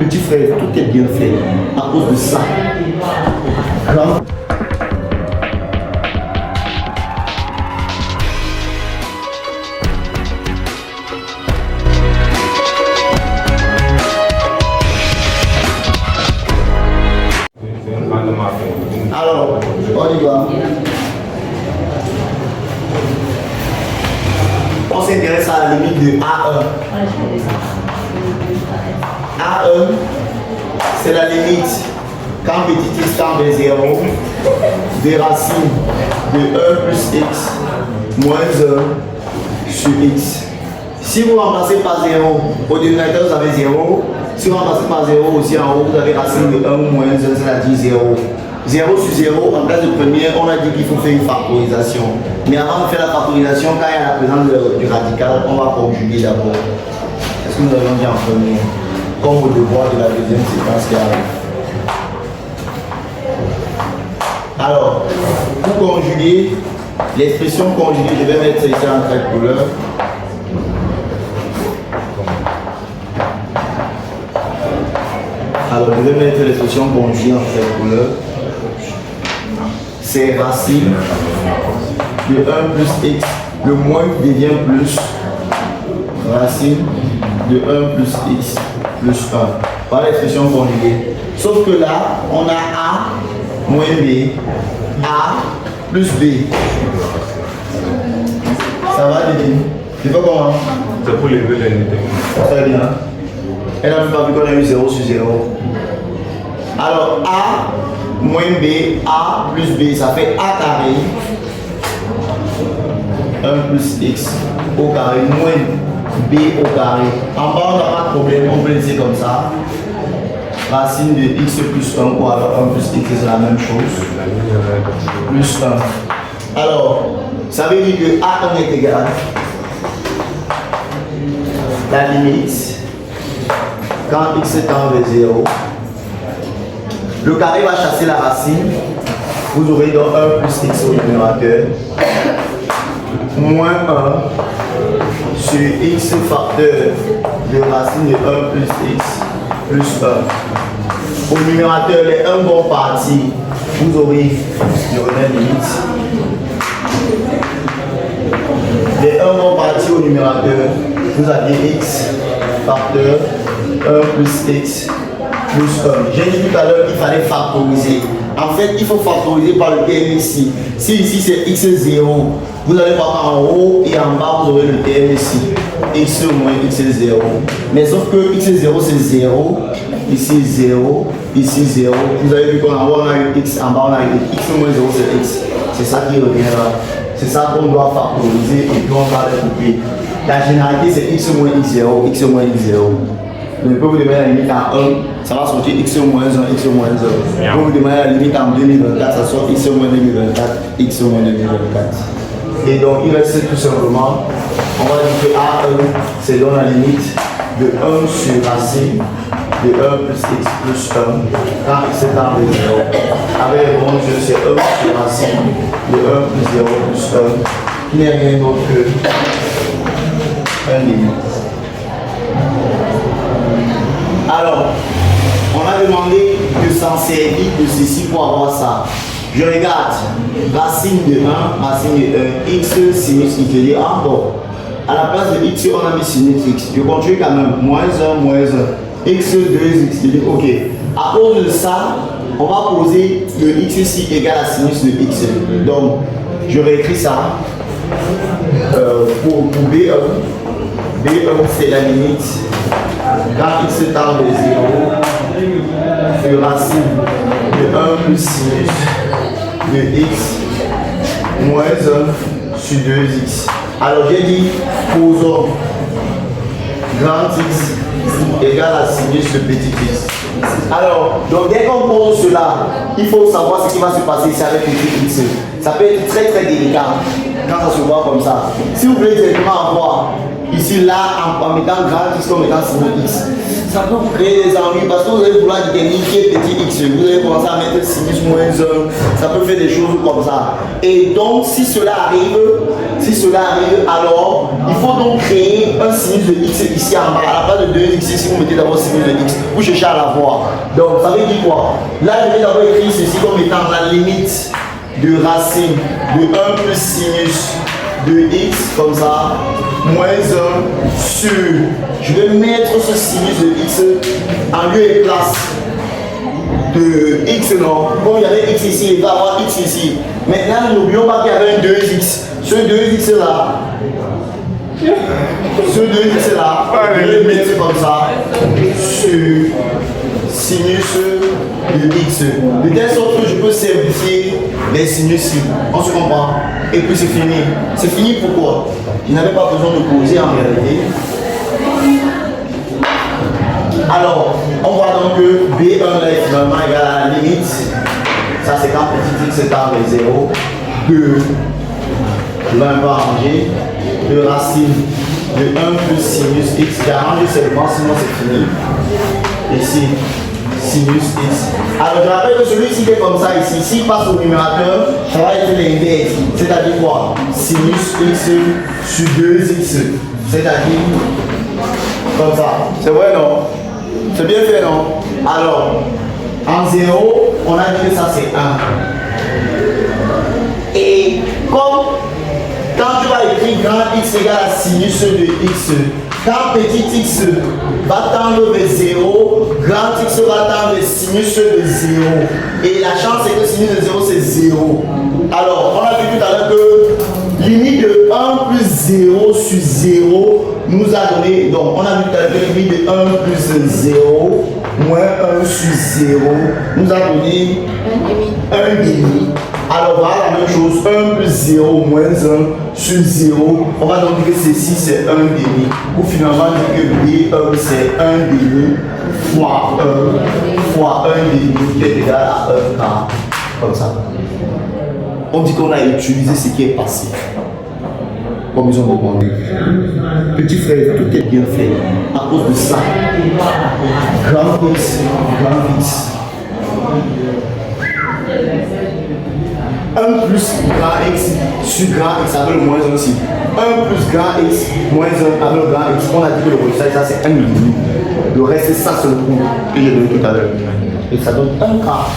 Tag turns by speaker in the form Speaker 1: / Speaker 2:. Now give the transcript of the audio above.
Speaker 1: petit frère, tout est bien fait à cause de ça. Alors, on y va. On s'intéresse à la limite de A1. A1, c'est la limite quand petit x tend vers 0 des racines de 1 plus x moins 1 sur x. Si vous remplacez par 0, au dénominateur vous avez 0. Si vous remplacez par 0 aussi en haut, vous avez racine de 1 moins 1, c'est-à-dire 0. 0 sur 0, en place de première, on a dit qu'il faut faire une factorisation. Mais avant de faire la factorisation, quand il y a la présence du radical, on va conjuguer d'abord. Est-ce que nous avons dit en premier? Comme au devoir de la deuxième séquence qui arrive. Alors, pour conjuguer, l'expression conjuguée, je vais mettre ici en trait de couleur. Alors, je vais mettre l'expression conjuguée en trait de couleur. C'est racine de 1 plus x, le moins devient plus, racine de 1 plus x plus 1. Voilà l'expression conjuguée. Sauf que là, on a a moins b, a plus b. Ça va, Didi? Tu vois comment?
Speaker 2: C'est pour lever l'unité.
Speaker 1: Très bien. Elle n'a même pas vu qu'on a eu 0 sur 0. Alors, a moins b, a plus b, ça fait a carré 1 plus x au carré moins b au carré. En bas, on n'a pas de problème, on peut laisser comme ça. Racine de x plus 1 ou alors 1 plus x, c'est la même chose. Plus 1. Alors, ça veut dire que a1 est égal la limite quand x tend vers 0. Le carré va chasser la racine. Vous aurez donc 1 plus x au numérateur. Moins 1 sur x facteur de racine de 1 plus x plus 1. Au numérateur, les 1 vont partir. Vous aurez, je remets limite. Les 1 vont partir au numérateur. Vous avez x facteur 1 plus x plus 1. J'ai dit tout à l'heure qu'il fallait factoriser. En fait, il faut factoriser par le terme ici. Si ici c'est x0, vous allez voir en haut et en bas, vous aurez le terme ici. X moins x0. Mais sauf que x0 c'est 0, ici 0, ici 0. Vous avez vu qu'en haut on a eu x, en bas on a eu x moins 0 c'est x. C'est ça qui revient là. C'est ça qu'on doit factoriser et puis on va le couper. La généralité c'est x moins x0, x moins x0. Donc, vous demander la limite en 1, ça va sortir x moins 1, x moins 1. Vous demander la limite en 2024, ça sort x moins 2024, x moins 2024. Et donc, il reste tout simplement, on va dire que A1, c'est donc la limite de 1 sur racine de 1 plus x plus 1, quand x est en 0. Avec le bon jeu, c'est 1 sur racine de 1 plus 0 plus 1, qui n'est rien d'autre que 1 limite. Alors, on a demandé de s'en servir de ceci pour avoir ça. Je regarde racine de 1, racine de 1, x sinus x. Je dis, ah bon, à la place de x, on a mis sinus x. Je continue quand même, moins 1, moins 1, x 2x. Je dis, ok. À cause de ça, on va poser le x ici égale à sinus de x. Donc, je réécris ça pour B1. B1, c'est la limite. Quand x tend vers 0, de racine de 1 plus sinus de x moins 1 sur 2x. Alors j'ai dit, posons grand x égale à sinus de petit x. Alors, donc dès qu'on pose cela, il faut savoir ce qui va se passer ici avec petit x. Ça peut être très très délicat quand ça se voit comme ça. Si vous voulez directement avoir ici là en mettant grand x comme étant sinus x, ça peut vous créer des ennuis parce que vous allez vouloir déterminer qui est petit x. Vous allez commencer à mettre sinus moins 1, ça peut faire des choses comme ça. Et donc, si cela arrive, alors il faut donc créer un sinus de x ici en bas. À la place de 2x, si vous mettez d'abord sinus de x, vous cherchez à l'avoir. Donc, ça veut dire quoi? Là, je vais d'abord écrire ceci comme étant la limite de racine de 1 plus sinus de x, comme ça, moins 1 sur, je vais mettre ce sinus de x en lieu et place de x, non? Comme il y avait x ici, il va y avoir x ici. Maintenant, n'oublions pas qu'il y avait un 2x. Ce 2x là, je vais le mettre comme ça sur sinus de x. De telle sorte que je peux simplifier les sinus ici. On se comprend? Et puis c'est fini. C'est fini pourquoi? Je n'avais pas besoin de poser en réalité. Alors, on voit donc que B1 est finalement égal à la limite. Ça c'est quand petit x est à 0. 2. Je vais un peu arranger. De racine de 1 plus sinus x. J'ai arrangé seulement, sinon c'est fini. Ici, sinus x. Alors je rappelle que celui-ci qui est comme ça ici, s'il passe au numérateur, ça va être l'inverse. C'est-à-dire quoi? Sinus x sur 2x. C'est-à-dire comme ça. C'est vrai, non? C'est bien fait, non? Alors, en 0, on a dit que ça c'est 1. Et comme quand tu vas écrire grand x égale à sinus de x, quand petit x va tendre vers 0, grand x va tendre vers sinus de 0. Et la chance c'est que sinus de 0 c'est 0. Alors, on a vu tout à l'heure que limite de 1 plus 0 sur 0 nous a donné, donc on a vu tout à l'heure que limite de 1 plus 0 moins 1 sur 0 nous a donné 1,5. Alors voilà la même chose, 1 plus 0 moins 1 sur 0, on va donc dire que ceci c'est 1,5. Ou finalement dire que B1 c'est 1,5 fois 1 fois 1,5 qui est égal à 1 quart. Comme ça. On dit qu'on a utilisé ce qui est passé. Comme ils ont demandé. Petit frère, tout est bien fait. À cause de ça. Grand X, grand X. 1 plus grand X sur grand X avec le moins 1 aussi. 1 plus grand X moins 1 avec le grand X. On a dit que le résultat, ça c'est 1,5. Le reste, ça c'est le coup que j'ai donné tout à l'heure. Et ça donne 1 quart.